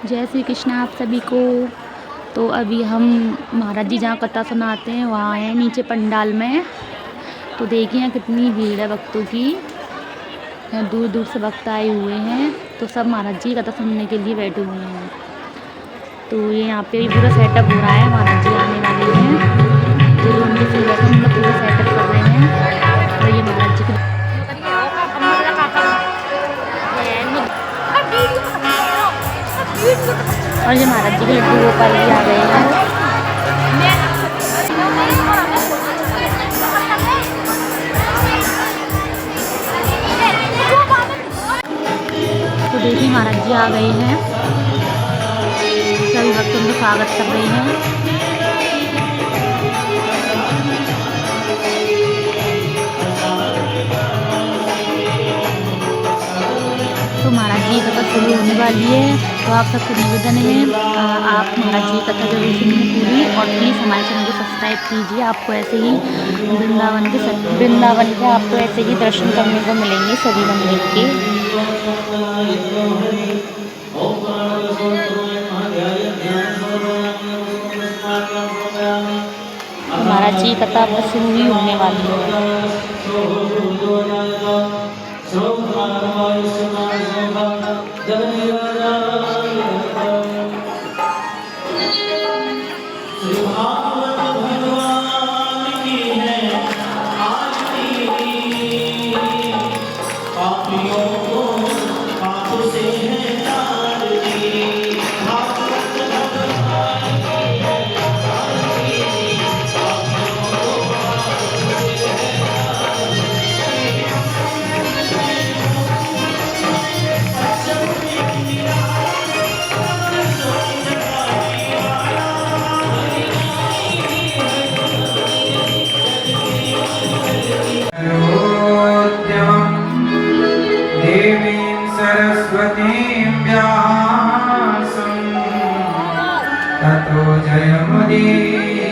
जय श्री कृष्ण आप सभी को। तो अभी हम महाराज जी जहाँ कथा सुनाते हैं वहाँ हैं नीचे पंडाल में। तो देखिए यहाँ कितनी भीड़ है भक्तों की। यहाँ दूर दूर से भक्त आए हुए हैं। तो सब महाराज जी कथा सुनने के लिए बैठे हुए हैं। तो ये यहाँ पे पूरा सेटअप हो रहा है, महाराज जी आने वाले हैं। तो जो उनके सेवक हैं उनका पूरा सेटअप कर रहे हैं। और ये महाराज जी के और ये महाराज जी के लड्डू गोपाल भी आ गए हैं। तो देखिए महाराज जी आ गए हैं। सभी भक्तों का स्वागत कर रहे हैं। तो महाराज जी कथा शुरू होने वाली है। तो आप सबसे निवेदन है आप महाराज जी कथा जरूर सुनिए पूरी, और प्लीज़ हमारे चैनल को सब्सक्राइब कीजिए। आपको ऐसे ही वृंदावन के आपको ऐसे ही दर्शन करने को मिलेंगे सभी मंदिर के। महाराज जी कथा अब शुरू ही होने वाली है। ततो जयमुदीरये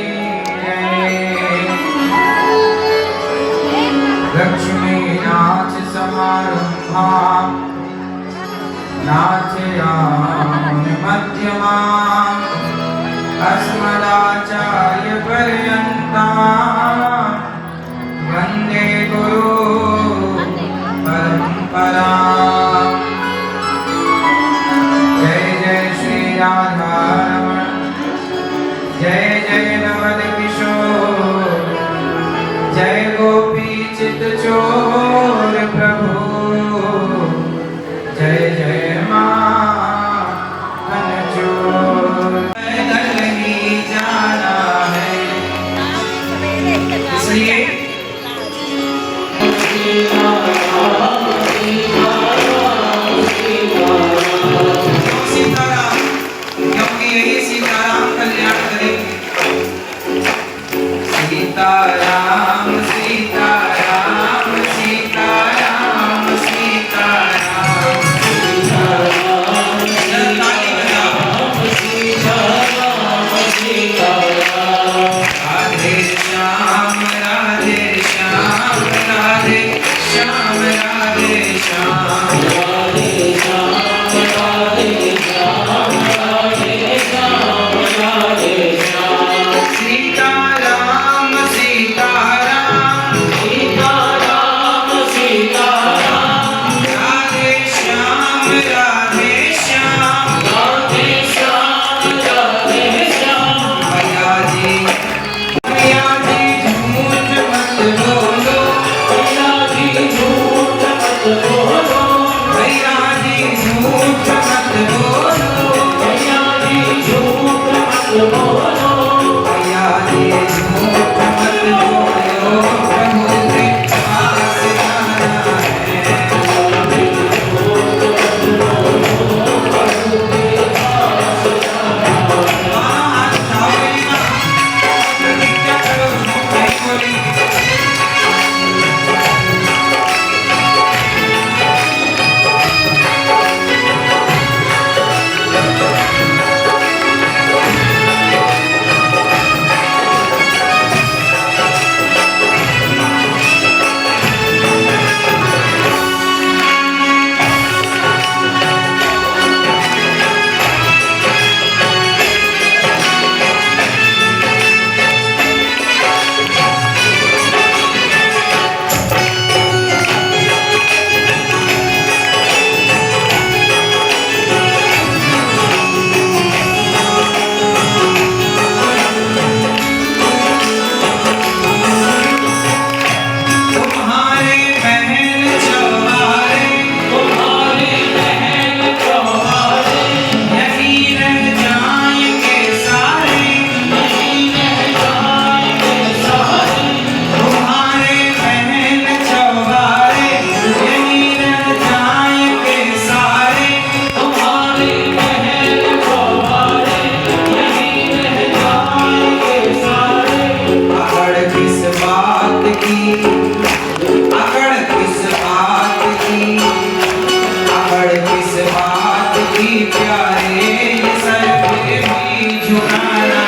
लक्ष्मीनाथ समारम्भाम् नाथयामि मध्यमाम् अस्मदाचार्यपर्यन्ताम् वन्दे गुरु परम्पराम्। जय जय श्री राधारमण, जय जय नवद किशोर, जय गोपी चित चोर प्रभु, जय जय माखन चोर। झुकाना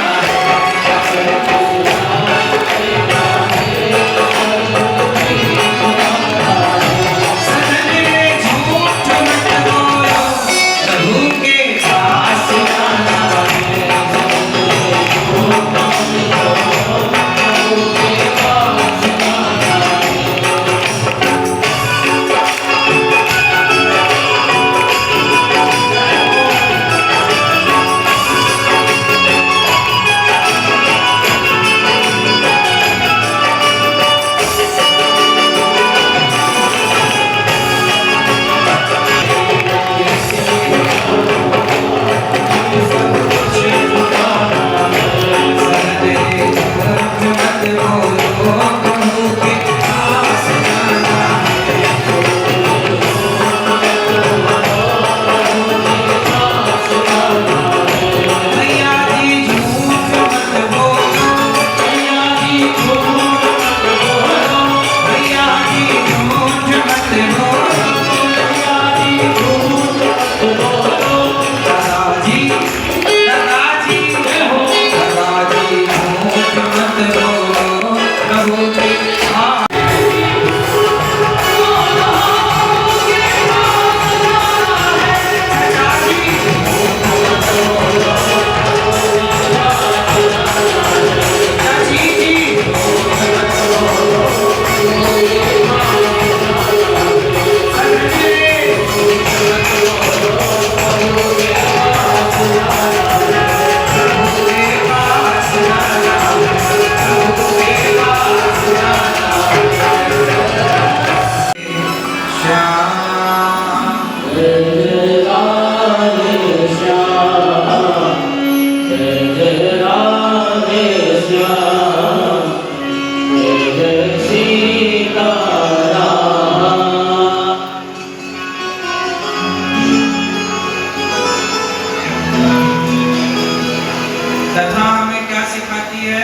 कथा हमें क्या सिखाती है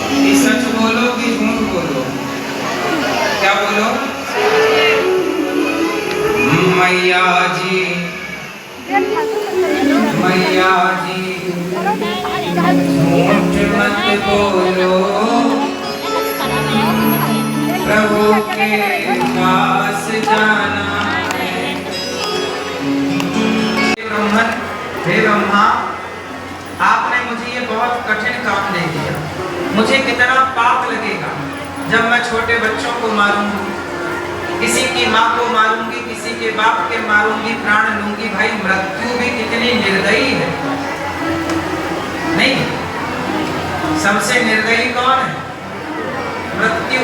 कि सच बोलो कि झूठ बोलो। क्या बोलो? मैया जी मैया जी झूठ मत बोलो, प्रभु के पास जाना है। ब्रह्मन, हे ब्रह्मा, आपने मुझे ये बहुत कठिन काम दे दिया। मुझे कितना पाप लगेगा जब मैं छोटे बच्चों को मारूंगी, किसी की माँ को मारूंगी, किसी के बाप के मारूंगी, प्राण लूंगी। भाई मृत्यु भी कितनी निर्दयी है, नहीं? सबसे निर्दयी कौन है? मृत्यु।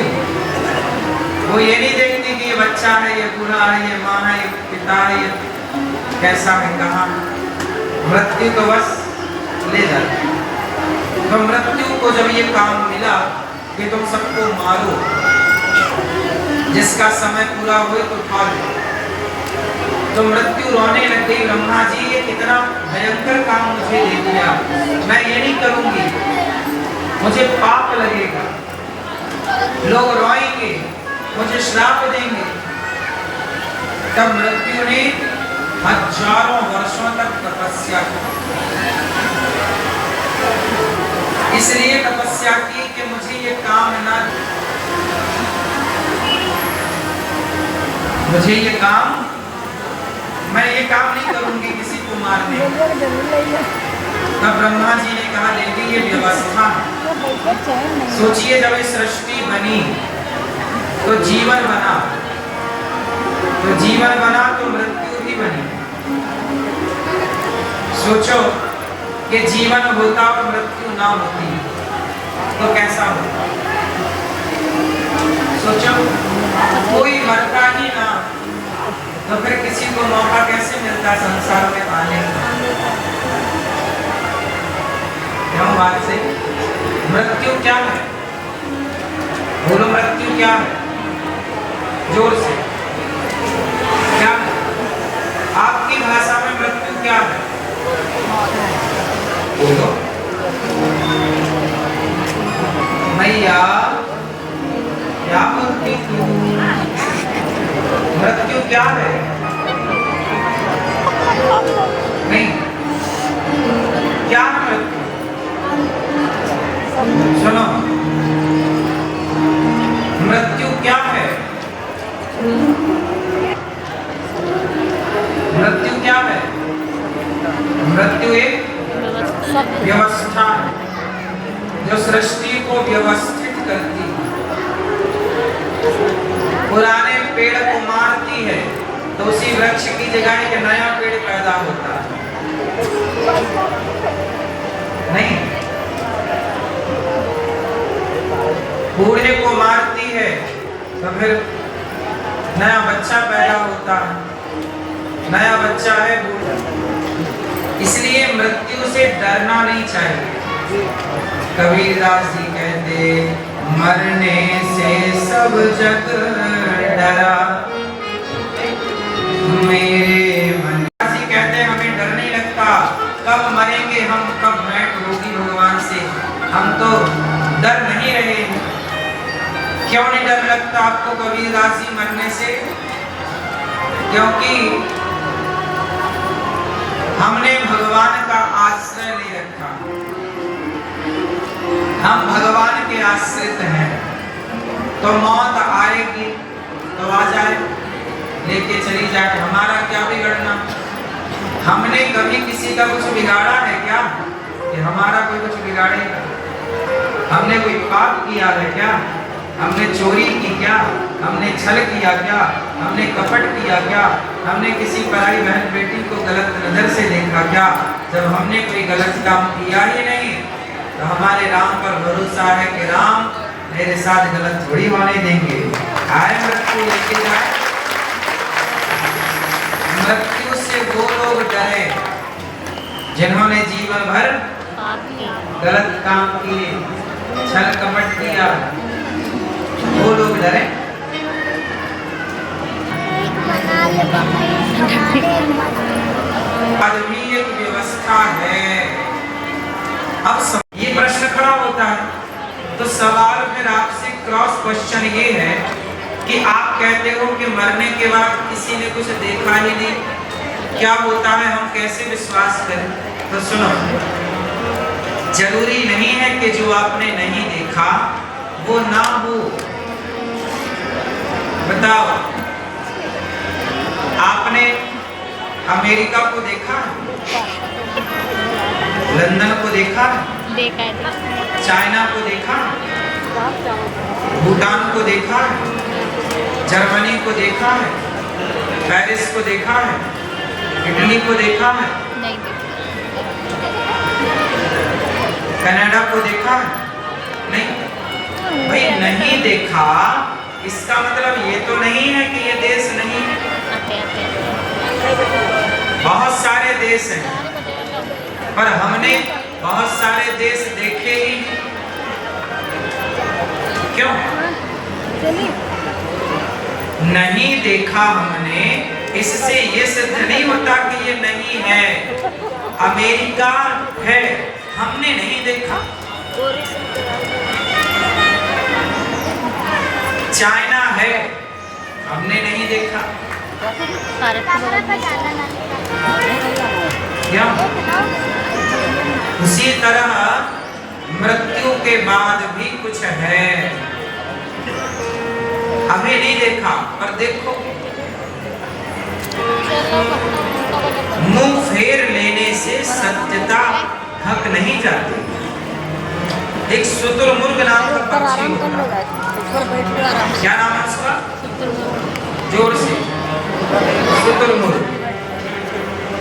वो ये नहीं देखती कि ये बच्चा है, ये बूढ़ा है, ये माँ है, ये पिता है, ये कैसा है, कहाँ। मृत्यु तो बस ले जाती। तो मृत्यु को जब ये काम मिला कि तुम सबको मारो, जिसका समय पूरा हुए तो खा लो, तो मृत्यु रोने लग गई, ब्रह्मा जी ये कितना भयंकर काम मुझे दे दिया, मैं ये नहीं करूंगी, मुझे पाप लगेगा, लोग रोएंगे, मुझे श्राप देंगे। तब मृत्यु ने हजारों वर्षों तक तपस्या की, इसलिए तपस्या की कि मुझे ये काम ना, मुझे ये काम, मैं ये काम नहीं करूंगी किसी को मारने। तब ब्रह्मा जी ने कहा लेकिन ये व्यवस्था है। सोचिए जब ये सृष्टि बनी तो जीवन बना, तो जीवन बना तो मृत्यु भी बनी। सोचो कि जीवन होता और मृत्यु ना होती तो कैसा होता? सोचो कोई मरता ही ना तो फिर किसी को मौका कैसे मिलता संसार में आने का? क्यों बात से? मृत्यु क्या है? बोलो मृत्यु क्या है? जोर से क्या है? आपकी भाषा में मृत्यु क्या है? बोलो मैया क्या बोलती तू? मृत्यु क्या है? नहीं क्या है? व्यवस्था है जो सृष्टि को व्यवस्थित करती है। पुराने पेड़ को मारती है तो उसी वृक्ष की जगह एक नया पेड़ पैदा होता है। नहीं, बूढ़े को मारती है तो फिर नया बच्चा पैदा होता है, नया बच्चा है बूढ़ा। इसलिए मृत्यु से डरना नहीं चाहिए। कबीरदास जी कहते मरने से सब जग डरा मेरे मन। जी कहते हमें डर नहीं लगता, कब मरेंगे हम, कब भेंट होगी भगवान से, हम तो डर नहीं रहे। क्यों नहीं डर लगता आपको कबीरदास जी मरने से? क्योंकि हमने भगवान का आश्रय ले रखा, हम भगवान के आश्रित हैं। तो मौत आएगी तो आ जाए, लेके चली जाए, हमारा क्या बिगड़ना। हमने कभी किसी का कुछ बिगाड़ा है क्या कि हमारा कोई कुछ बिगाड़ेगा? हमने कोई पाप किया है क्या? हमने चोरी की क्या? हमने छल किया क्या? हमने कपट किया क्या? हमने किसी पराई बहन बेटी को गलत नजर से देखा क्या? जब हमने कोई गलत काम किया ही नहीं तो हमारे राम पर भरोसा है कि राम मेरे साथ गलत थोड़ी होने देंगे। आए मृत्यु लेके जाए। मृत्यु से वो लोग डरे जिन्होंने जीवन भर गलत काम किए, छल कपट किया, वो लोग डरे। आज भी एक व्यवस्था है। अब ये प्रश्न खड़ा होता है तो सवाल फिर आपसे क्रॉस क्वेश्चन ये है कि आप कहते हो कि मरने के बाद किसी ने कुछ देखा ही नहीं, क्या होता है, हम कैसे विश्वास करें? तो सुनो, जरूरी नहीं है कि जो आपने नहीं देखा वो ना हो। बताओ, आपने अमेरिका को देखा, लंदन को देखा, चाइना को देखा, भूटान को देखा है, जर्मनी को देखा है, पेरिस को देखा है, इटली को देखा है, कनाडा को देखा है? नहीं भाई, नहीं देखा इसका मतलब ये तो नहीं है कि ये देश नहीं है। बहुत सारे देश हैं पर हमने बहुत सारे देश देखे ही क्यों नहीं देखा हमने, इससे ये सिद्ध नहीं होता कि ये नहीं है। अमेरिका है, हमने नहीं देखा। चाइना है, हमने नहीं देखा। क्या? उसी तरह मृत्यु के बाद भी कुछ है, अभी नहीं देखा पर देखो। मुंह फेर लेने से सत्यता ढक नहीं जाती। एक शुतुरमुर्ग नाम का पक्षी होता है, क्या नाम है उसका? जोर से, शुतुरमुर्ग।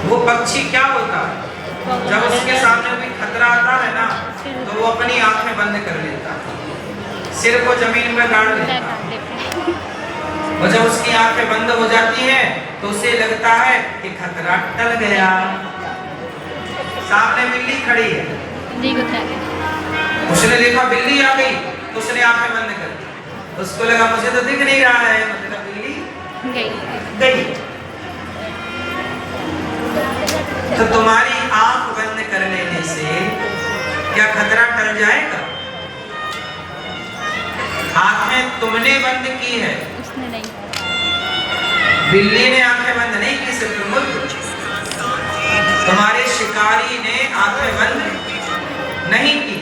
वो पक्षी क्या होता है, जब उसके सामने कोई खतरा आता है ना तो वो अपनी आंखें बंद कर लेता है, सिर को जमीन में गाड़ लेता है। और जब उसकी आंखें बंद हो जाती है तो उसे लगता है कि खतरा टल गया। सामने बिल्ली खड़ी है, उसने देखा बिल्ली आ गई तो उसने आंखें बंद कर दी। उसको लगा मुझे तो दिख नहीं रहा है, मतलब बिल्ली गई। तो तुम्हारी आंख बंद कर लेने से क्या खतरा टल जाएगा? आंखें तुमने बंद की है, उसने नहीं। बिल्ली ने आंखें बंद नहीं की, शुतुरमुर्ग। तुम्हारे शिकारी ने आंखें बंद नहीं की।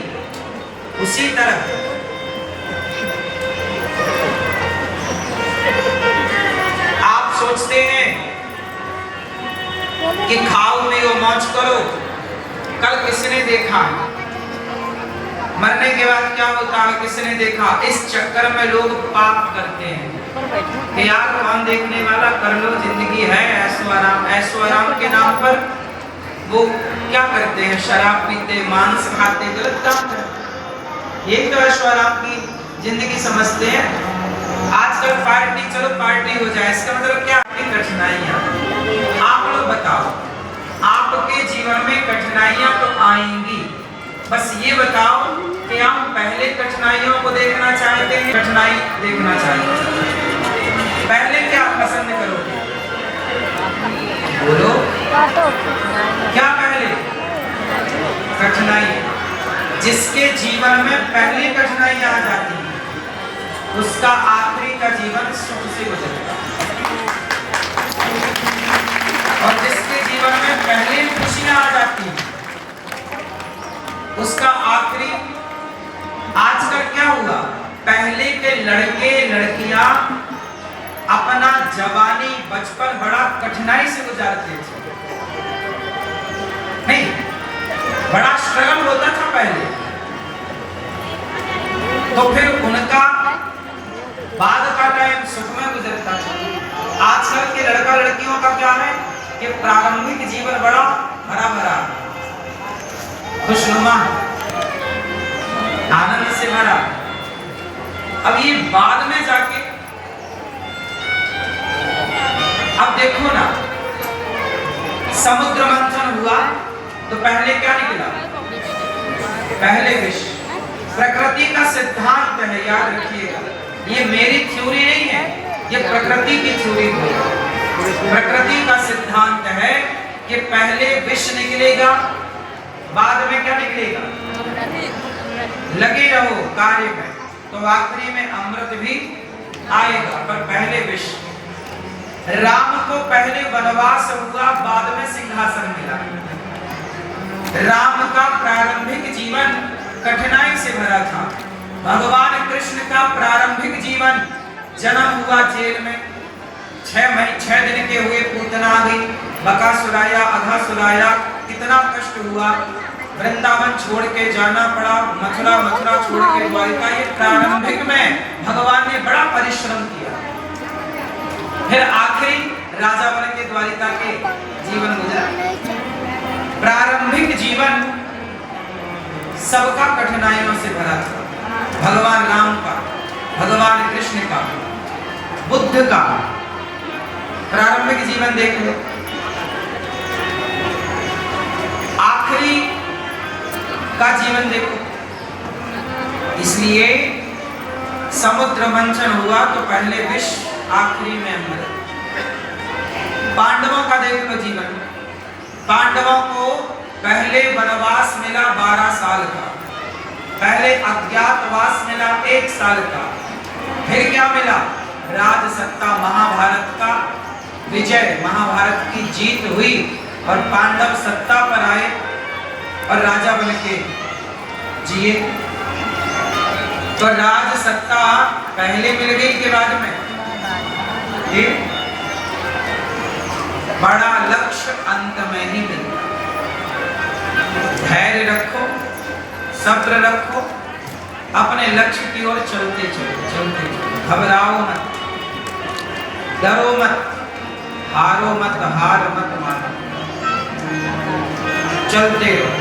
उसी तरह आप सोचते हैं कि खाओ पियो मौज करो, कल किसने देखा, मरने के बाद क्या होता है किसने देखा। इस चक्कर में लोग पाप करते हैं कि यार कौन देखने वाला, कर लो, जिंदगी है, ऐशो आराम। ऐशो आराम के नाम पर वो क्या करते हैं, शराब पीते, मांस खाते, गलत काम करते। यही तो ऐशो आराम की जिंदगी समझते हैं। आजकल पार्टी, चलो पार्टी हो जाए, इसका मतलब क्या, कठिनाइयां। आप लोग बताओ, आपके जीवन में कठिनाइयां तो आएंगी, बस ये बताओ कि आप पहले कठिनाइयों को देखना चाहते हैं, कठिनाई देखना चाहते हैं, पहले क्या पसंद करोगे, बोलो क्या पहले, कठिनाई। जिसके जीवन में पहले कठिनाई आ जाती है उसका आखिरी का जीवन सुख से गुजरता है, और जिसके जीवन में पहले खुशियां आ जाती हैं उसका आखिरी। आजकल क्या हुआ, पहले के लड़के लड़कियां अपना जवानी बचपन बड़ा कठिनाई से गुजारते थे, नहीं, बड़ा स्ट्रगल होता था पहले, तो फिर उनका बाद का टाइम सुख में गुजरता था। आजकल के लड़का लड़कियों का क्या है कि प्रारंभिक जीवन बड़ा हरा भरा, खुशनुमा, आनंद से भरा। अब ये बाद में जाके, अब देखो ना, समुद्र मंथन हुआ तो पहले क्या निकला, पहले विष। प्रकृति का सिद्धांत है, याद रखिएगा, ये मेरी थ्योरी नहीं है, ये प्रकृति की थ्योरी है। प्रकृति का सिद्धांत है कि पहले विष निकलेगा, बाद में क्या निकलेगा, लगे रहो कार्य में तो आखिरी में अमृत भी आएगा, पर पहले विष। राम को पहले वनवास हुआ, बाद में सिंहासन मिला। राम का प्रारंभिक जीवन कठिनाई से भरा था। भगवान कृष्ण का प्रारंभिक जीवन, जन्म हुआ जेल में, 6 दिन के हुए, पूतना आ गई, बकासुर आया, अघासुर आया, कितना कष्ट हुआ, वृंदावन छोड़ के जाना पड़ा, मथुरा छोड़ के द्वारिका। ये प्रारंभिक में भगवान ने बड़ा परिश्रम किया, फिर आखिरी राजा बन के द्वारिका के जीवन गुजरा। प्रारंभिक जीवन सबका कठिनाइयों से भरा था, भगवान राम का, भगवान कृष्ण का, बुद्ध का प्रारंभिक जीवन देख लो। आखिरी का जीवन देखो। इसलिए समुद्र मंथन हुआ तो पहले विष, आखिरी में अमृत। पांडवों का देख लो जीवन। पांडवों को पहले वनवास मिला 12 साल का, पहले अज्ञातवास मिला 1 साल का, फिर क्या मिला, राजसत्ता, महाभारत का विजय, महाभारत की जीत हुई और पांडव सत्ता पर आए और राजा बन के जिए। तो राज सत्ता पहले मिल गई के बाद में, ये बड़ा लक्ष्य अंत में ही मिलता। धैर्य रखो, सब्र रखो, अपने लक्ष्य की ओर चलते चलो, घबराओ मत, डरो मत, हारो मत, हार मत मानो, चलते रहो।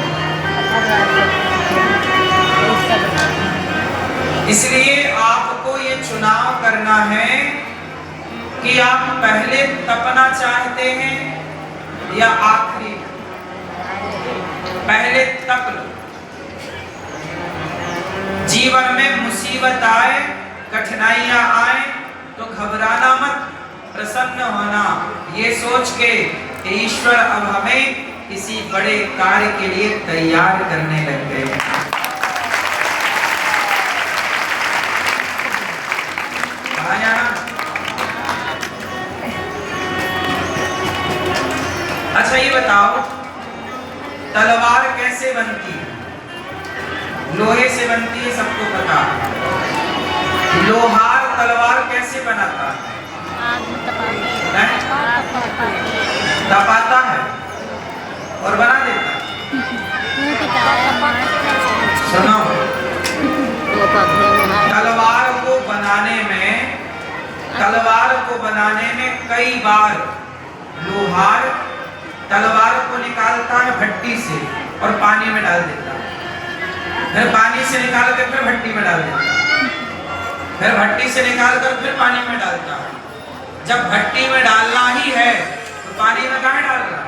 इसलिए आपको ये चुनाव करना है कि आप पहले तपना चाहते हैं या आखिरी। पहले तप लो। जीवन में मुसीबत आए, कठिनाइयां आए तो घबराना मत, प्रसन्न होना, ये सोच के कि ईश्वर अब हमें किसी बड़े कार्य के लिए तैयार करने लग गए। अच्छा ये बताओ, तलवार कैसे बनती है? लोहे से बनती है, सबको पता है। लोहार तलवार कैसे बनाता है? तपाता है और बना देता है। बनाने में कई बार लोहार तलवार को निकालता है भट्टी से और पानी में डाल देता है, फिर पानी से निकाल कर फिर भट्टी में डाल देता है, फिर भट्टी से निकाल कर फिर पानी में डालता है। जब भट्टी में डालना ही है तो पानी में काहे डाल रहा?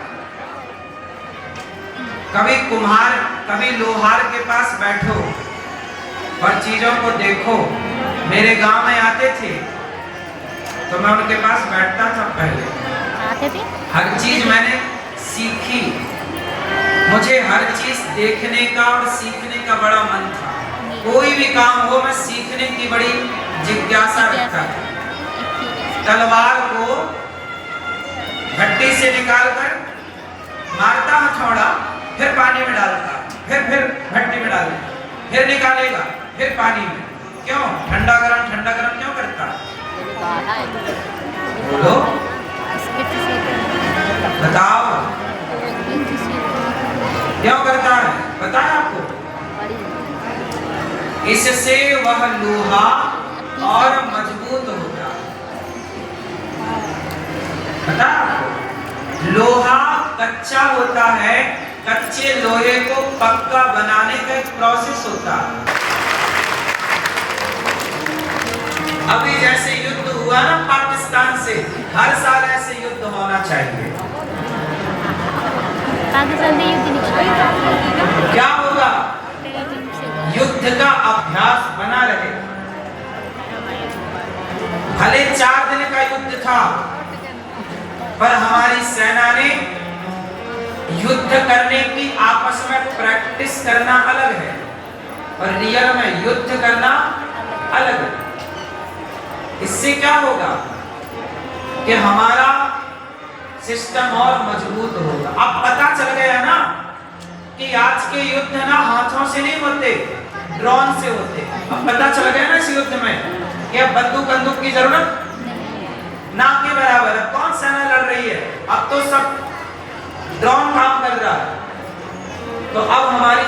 कभी कुम्हार कभी लोहार के पास बैठो और चीजों को देखो। मेरे गांव में आते थे तो मैं उनके पास बैठता था, पहले आते थे, हर चीज मैंने सीखी। मुझे हर चीज देखने का और सीखने का बड़ा मन था। कोई भी काम हो मैं सीखने की बड़ी जिज्ञासा रखता था। तलवार को भट्टी से निकालकर मारता हथौड़ा, फिर पानी में डालता, फिर भट्टी में डालता, फिर निकालेगा, फिर पानी में। क्यों? ठंडा गरम क्यों करता? बोलो, बताओ क्यों करता है? पता है आपको? इससे वह लोहा और मजबूत होता है। पता है आपको? लोहा कच्चा होता है, कच्चे लोहे को पक्का बनाने का एक प्रोसेस होता है। अभी जैसे युद्ध हुआ ना पाकिस्तान से, हर साल ऐसे युद्ध होना चाहिए। पाकिस्तान से युद्ध नहीं, क्या होगा? युद्ध का अभ्यास बना रहे। भले 4 दिन का युद्ध था, पर हमारी सेना ने युद्ध करने की आपस में प्रैक्टिस करना अलग है और रियल में युद्ध करना अलग है। इससे क्या होगा कि हमारा सिस्टम और मजबूत होगा। अब पता चल गया ना कि आज के युद्ध ना हाथों से नहीं होते, ड्रोन से होते। अब पता चल गया ना इस युद्ध में कि अब बंदूक की जरूरत ना के बराबर है। कौन सेना लड़ रही है? अब तो सब ड्रोन काम कर रहा है। तो अब हमारी